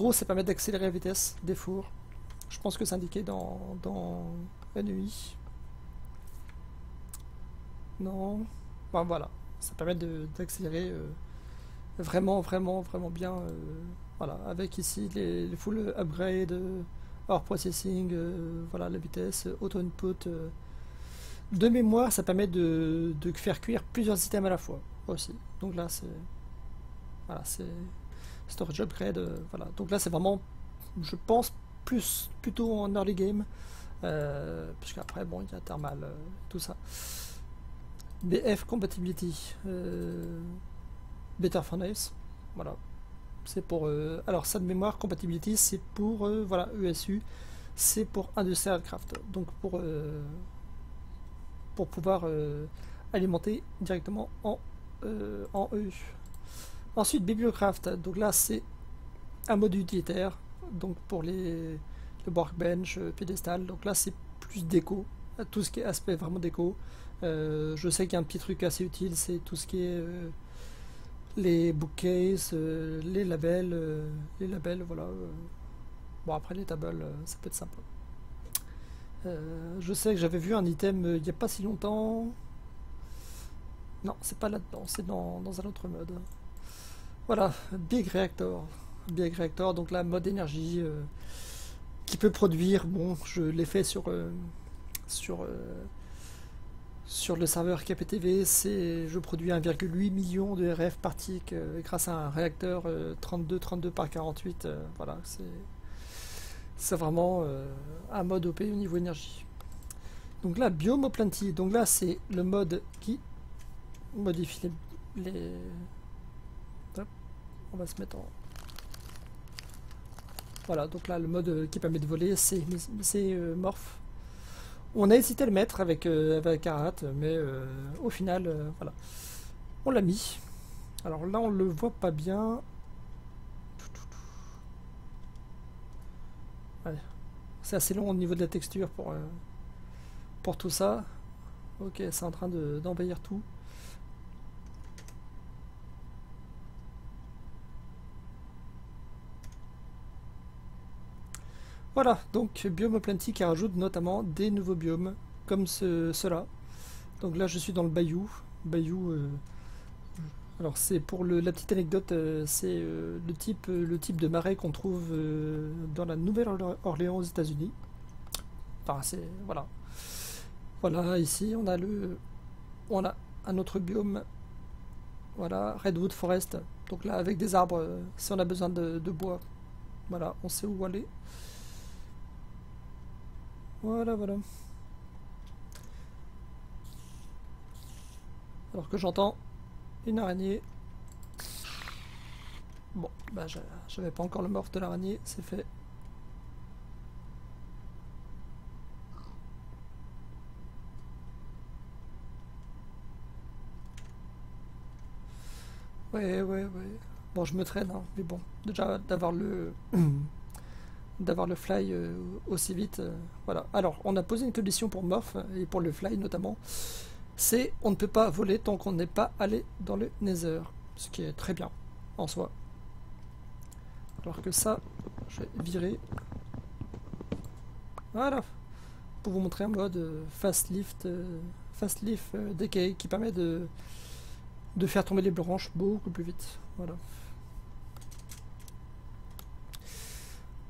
gros, ça permet d'accélérer la vitesse des fours. Je pense que c'est indiqué dans NUI. Non. Enfin, voilà. Ça permet d'accélérer vraiment bien. Voilà. Avec ici les full upgrade, hors processing, voilà, la vitesse, auto input. De mémoire, ça permet de faire cuire plusieurs systèmes à la fois aussi. Donc là, c'est. Voilà, c'est. Storage upgrade. Voilà. Donc là, c'est vraiment. Je pense plutôt en early game. Puisqu'après, bon, il y a thermal, tout ça. BF compatibility. Better Furnace. Voilà. C'est pour. Alors, ça de mémoire, compatibility, c'est pour. Voilà, ESU. C'est pour Industrial Craft. Donc, pour pouvoir alimenter directement en EU. Ensuite, Bibliocraft. Donc là, c'est un mode utilitaire. Donc pour le workbench, piédestal. Donc là, c'est plus déco. Tout ce qui est aspect vraiment déco. Je sais qu'il y a un petit truc assez utile, c'est tout ce qui est les bookcases, les labels, voilà. Bon, après les tables, ça peut être sympa. Je sais que j'avais vu un item il n'y a pas si longtemps. Non, c'est pas là-dedans, c'est dans un autre mode. Voilà, Big Reactor. Big Reactor, donc là, mode énergie qui peut produire. Bon, je l'ai fait sur le serveur KPTV. Je produis 1,8 million de RF par tick grâce à un réacteur 32 par 48. Voilà, c'est vraiment un mode OP au niveau énergie. Donc là, Biome Plenty. Donc là, c'est le mode qui modifie les... Hop, on va se mettre en... Voilà, donc là, le mode qui permet de voler, c'est Morph. On a hésité à le mettre avec Arat, mais au final, voilà. On l'a mis. Alors là, on le voit pas bien. Ouais. C'est assez long au niveau de la texture pour tout ça. Ok, c'est en train d'envahir tout. Voilà, donc Biome Plenty qui rajoute notamment des nouveaux biomes, comme ceux-là. Donc là, je suis dans le bayou. Alors c'est pour la petite anecdote, c'est le type de marais qu'on trouve dans la Nouvelle-Orléans aux États-Unis. Enfin, c'est voilà. Voilà, ici on a un autre biome. Voilà, Redwood Forest. Donc là, avec des arbres, si on a besoin de bois, voilà, on sait où aller. Voilà. Alors que j'entends une araignée. Bon, bah j'avais pas encore le morph de l'araignée, c'est fait. Ouais. Bon, je me traîne, hein, mais bon, déjà d'avoir le fly aussi vite, voilà. Alors, on a posé une condition pour Morph et pour le fly notamment. C'est on ne peut pas voler tant qu'on n'est pas allé dans le Nether, ce qui est très bien en soi. Alors que ça, je vais virer. Voilà, pour vous montrer un mode fast lift decay qui permet de faire tomber les branches beaucoup plus vite. Voilà.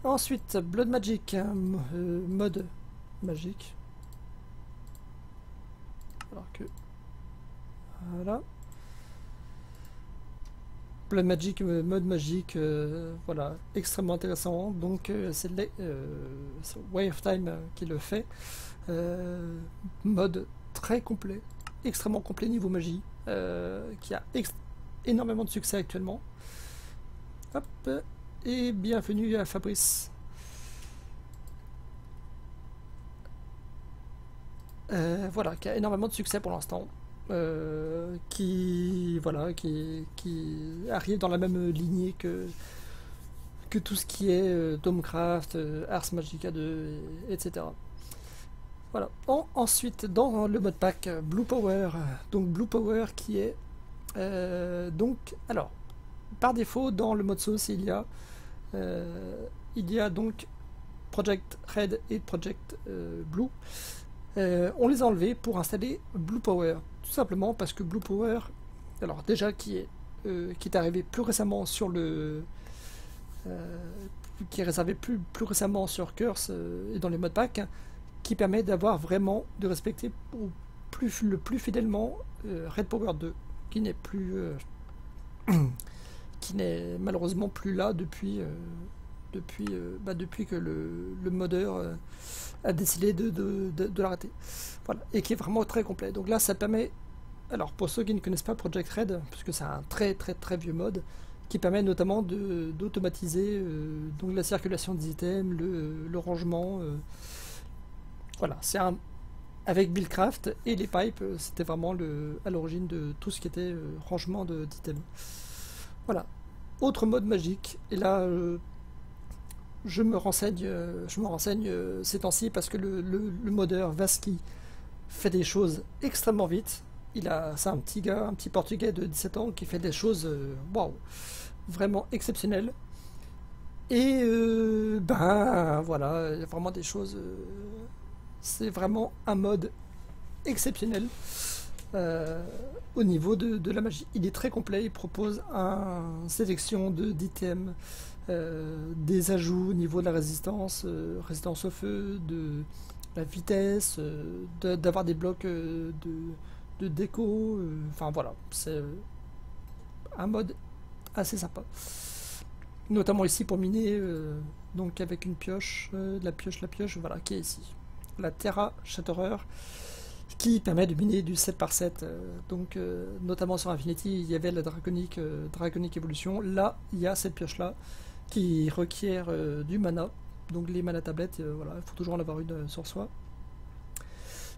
Ensuite, Blood Magic, mode magique. Alors que... Voilà. Blood Magic, mode magique, voilà, extrêmement intéressant. Donc c'est Way of Time qui le fait. Mode très complet, extrêmement complet niveau magie, qui a énormément de succès actuellement. Hop, et bienvenue à Fabrice. Voilà, qui a énormément de succès pour l'instant. Qui arrive dans la même lignée que tout ce qui est Domecraft, Ars Magica 2, etc. Voilà. Ensuite, dans le mode pack, Blue Power. Donc Blue Power qui est... donc, alors, par défaut, dans le mode sauce, il y a Il y a donc Project Red et Project Blue. On les a enlevés pour installer Blue Power, tout simplement parce que Blue Power, alors déjà qui est arrivé plus récemment sur le qui est réservé plus récemment sur Curse et dans les modpacks, qui permet d'avoir vraiment de respecter le plus fidèlement Red Power 2, qui n'est plus qui n'est malheureusement plus là depuis que le modeur a décidé de l'arrêter. Voilà, et qui est vraiment très complet. Donc là, ça permet, alors pour ceux qui ne connaissent pas Project Red, puisque c'est un très très très vieux mode, qui permet notamment d'automatiser donc la circulation des items, le rangement. Voilà, c'est un avec Buildcraft et les pipes, c'était vraiment à l'origine de tout ce qui était rangement d'items. Voilà. Autre mode magique, et là je me renseigne ces temps-ci parce que le modeur Vasky fait des choses extrêmement vite. C'est un petit gars, un petit portugais de 17 ans qui fait des choses waouh, vraiment exceptionnelles. Et ben voilà, il y a vraiment des choses. C'est vraiment un mode exceptionnel au niveau de la magie. Il est très complet, il propose une sélection d'items, des ajouts au niveau de la résistance au feu, de la vitesse, d'avoir des blocs de déco. Enfin voilà, c'est un mode assez sympa. Notamment ici pour miner, donc avec une pioche, la pioche, voilà, qui est ici. La Terra Shatterer, qui permet de miner du 7 par 7. Donc, notamment sur Infinity, il y avait la Draconic Evolution. Là, il y a cette pioche-là qui requiert du mana. Donc, les mana tablettes, voilà, il faut toujours en avoir une sur soi.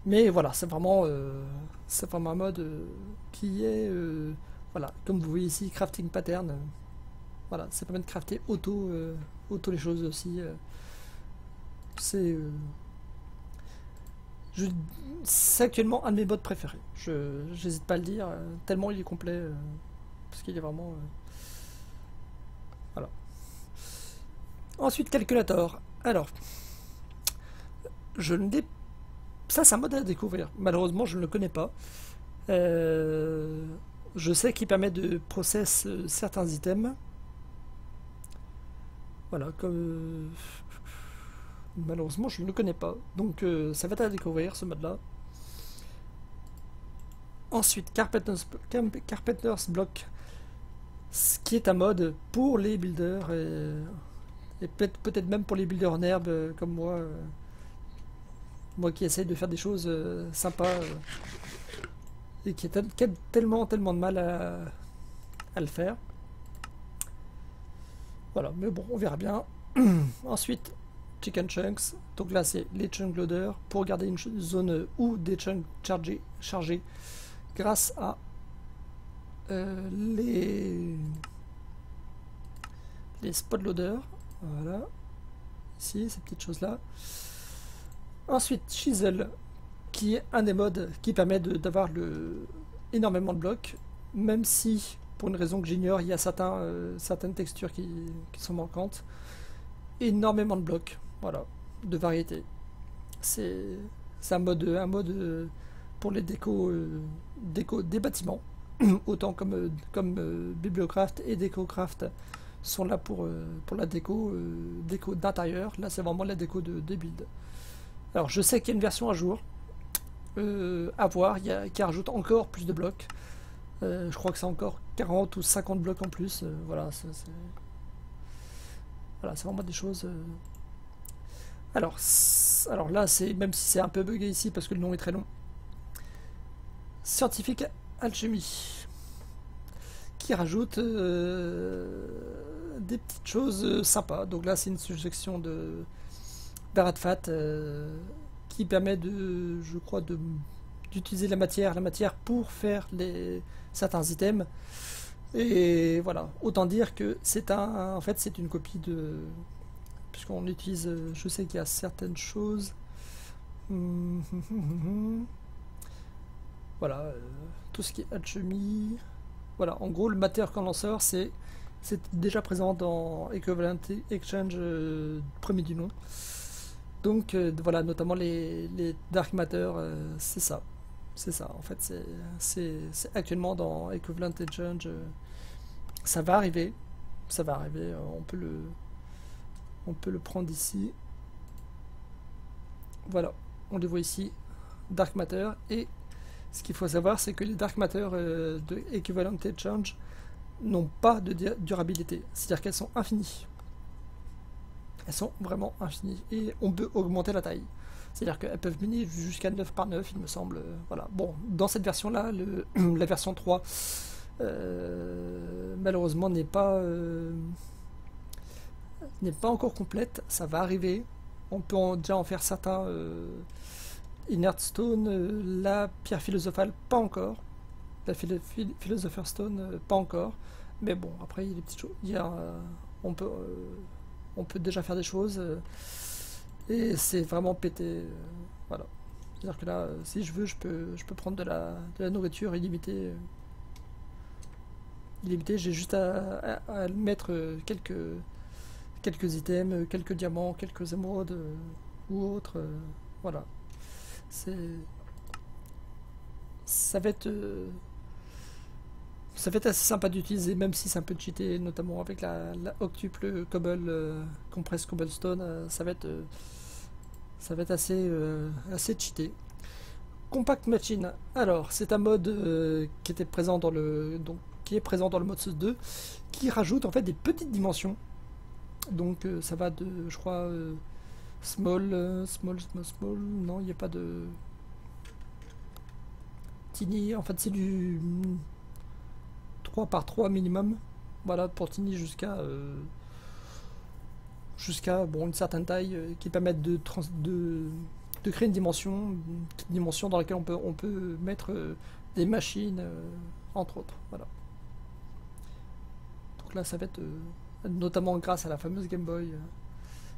Mais voilà, c'est vraiment un mode qui est, voilà, comme vous voyez ici, crafting pattern. Voilà, ça permet de crafter auto les choses aussi. C'est c'est actuellement un de mes modes préférés. J'hésite pas à le dire, tellement il est complet, parce qu'il est vraiment... voilà. Ensuite, Calculator. Alors, ça c'est un mode à découvrir. Malheureusement, je ne le connais pas. Je sais qu'il permet de process certains items. Voilà, comme... malheureusement, je ne le connais pas. Donc, ça va être à découvrir, ce mode-là. Ensuite, Carpenter's Block, ce qui est un mode pour les builders, et peut-être même pour les builders en herbe, comme moi. Moi qui essaye de faire des choses sympas, et qui a tellement de mal à le faire. Voilà, mais bon, on verra bien. Ensuite, Chicken Chunks, donc là c'est les chunk loaders pour garder une zone ou des chunks chargés grâce à les spot loaders. Voilà, ici ces petites choses là. Ensuite, Chisel, qui est un des modes qui permet d'avoir énormément de blocs, même si pour une raison que j'ignore, il y a certaines textures qui sont manquantes. Énormément de blocs, voilà, de variété. C'est un mode pour les déco des bâtiments, autant comme Bibliocraft et Decocraft sont là pour la déco d'intérieur. Là, c'est vraiment la déco des builds. Alors, je sais qu'il y a une version à jour à voir, qui rajoute encore plus de blocs. Je crois que c'est encore 40 ou 50 blocs en plus. Voilà, voilà, c'est vraiment des choses. Alors là, même si c'est un peu bugué ici parce que le nom est très long. Scientifique Alchimie, qui rajoute des petites choses sympas. Donc là, c'est une suggestion de Baratfat qui permet je crois, d'utiliser la matière pour faire certains items. Et voilà, autant dire que en fait, c'est une copie puisqu'on utilise, je sais qu'il y a certaines choses. Voilà, tout ce qui est alchimie. Voilà, en gros, le matter condenser, c'est C'est déjà présent dans Equivalent Exchange premier du nom. Donc voilà, notamment les Dark Matter, c'est ça. C'est ça, en fait, c'est actuellement dans Equivalent Exchange. Ça va arriver. Ça va arriver, on peut le prendre ici. Voilà, on les voit ici, Dark Matter. Et ce qu'il faut savoir, c'est que les Dark Matter de Equivalent Exchange n'ont pas de durabilité. C'est-à-dire qu'elles sont infinies. Elles sont vraiment infinies. Et on peut augmenter la taille. C'est-à-dire qu'elles peuvent miner jusqu'à 9 par 9, il me semble. Voilà. Bon, dans cette version-là, la version 3, malheureusement, n'est pas encore complète. Ça va arriver. On peut déjà en faire certains. Inert Stone, la pierre philosophale, pas encore. La Philosopher's Stone, pas encore. Mais bon, après, il y a des petites choses. On peut déjà faire des choses. Et c'est vraiment pété. Voilà. C'est-à-dire que là, si je veux, je peux prendre de la nourriture illimitée. J'ai juste à mettre quelques items, quelques diamants, quelques émeraudes ou autres. Voilà. Ça va être assez sympa d'utiliser, même si c'est un peu cheaté, notamment avec la octuple compress cobblestone. Ça va être assez cheaté. Compact Machine. Alors, c'est un mode qui était présent qui est présent dans le mode 2, qui rajoute en fait des petites dimensions. Donc, ça va de, je crois, small. Non, il n'y a pas de tiny. En fait, c'est du 3 par 3 minimum. Voilà, pour tiny jusqu'à bon, une certaine taille qui permettent de créer une dimension dans laquelle on peut mettre des machines, entre autres. Voilà. Donc là, ça va être notamment grâce à la fameuse Game Boy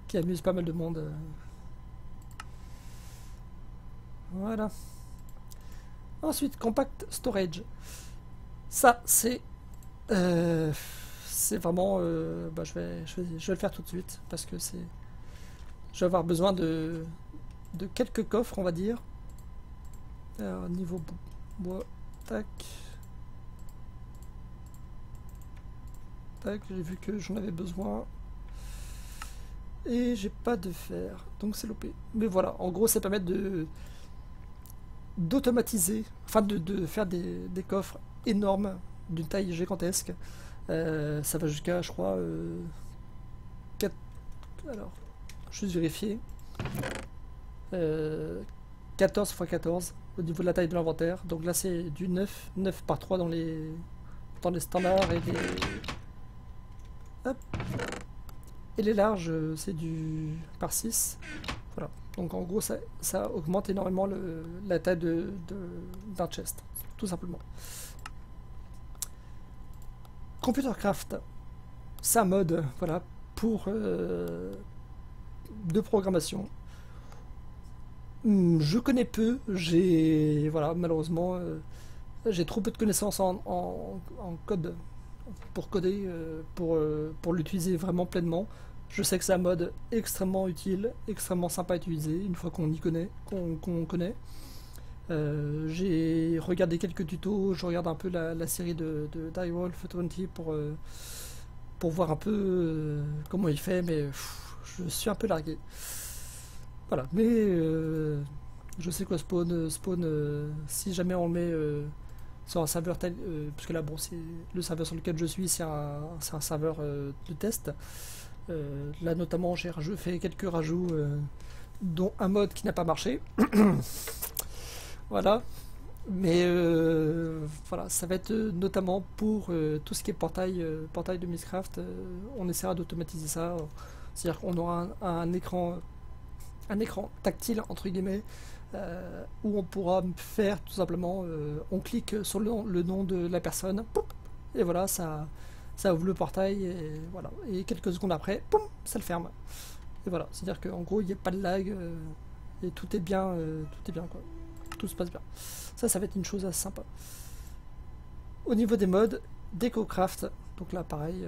qui amuse pas mal de monde. Voilà. Ensuite, Compact Storage. Ça, c'est vraiment. Bah, je vais le faire tout de suite parce que je vais avoir besoin de quelques coffres, on va dire. Alors, niveau bois, tac. Tac, j'ai vu que j'en avais besoin. Et j'ai pas de fer, donc c'est l'OP. Mais voilà, en gros, ça permet d'automatiser, enfin de faire des coffres énormes, d'une taille gigantesque. Ça va jusqu'à, je crois, 4... Alors, juste vérifier. 14 x 14 au niveau de la taille de l'inventaire. Donc là, c'est du 9 par 3 dans les standards et les... Hop. Et les larges, c'est du par 6. Voilà. Donc en gros, ça augmente énormément la taille d'un chest, tout simplement. Computercraft, c'est un mode, voilà, pour de programmation. Je connais peu, voilà, malheureusement, j'ai trop peu de connaissances en code pour coder, pour l'utiliser vraiment pleinement. Je sais que c'est un mode extrêmement utile, extrêmement sympa à utiliser une fois qu'on connaît. J'ai regardé quelques tutos, je regarde un peu la série de Direwolf 20 pour voir un peu comment il fait, mais je suis un peu largué. Voilà, mais je sais quoi spawn, si jamais on le met sur un serveur tel, parce que là bon, c'est le serveur sur lequel je suis, c'est un serveur de test. Là notamment j'ai fait quelques rajouts, dont un mode qui n'a pas marché. Voilà, mais voilà, ça va être notamment pour tout ce qui est portail de Mistcraft. On essaiera d'automatiser ça, c'est-à-dire qu'on aura un écran tactile entre guillemets, où on pourra faire tout simplement, on clique sur le nom de la personne, et voilà, ça ouvre le portail, et voilà, et quelques secondes après, ça le ferme. Et voilà, c'est-à-dire qu'en gros il n'y a pas de lag, et tout est bien quoi. Tout se passe bien. Ça va être une chose assez sympa. Au niveau des modes, DecoCraft, Donc là, pareil,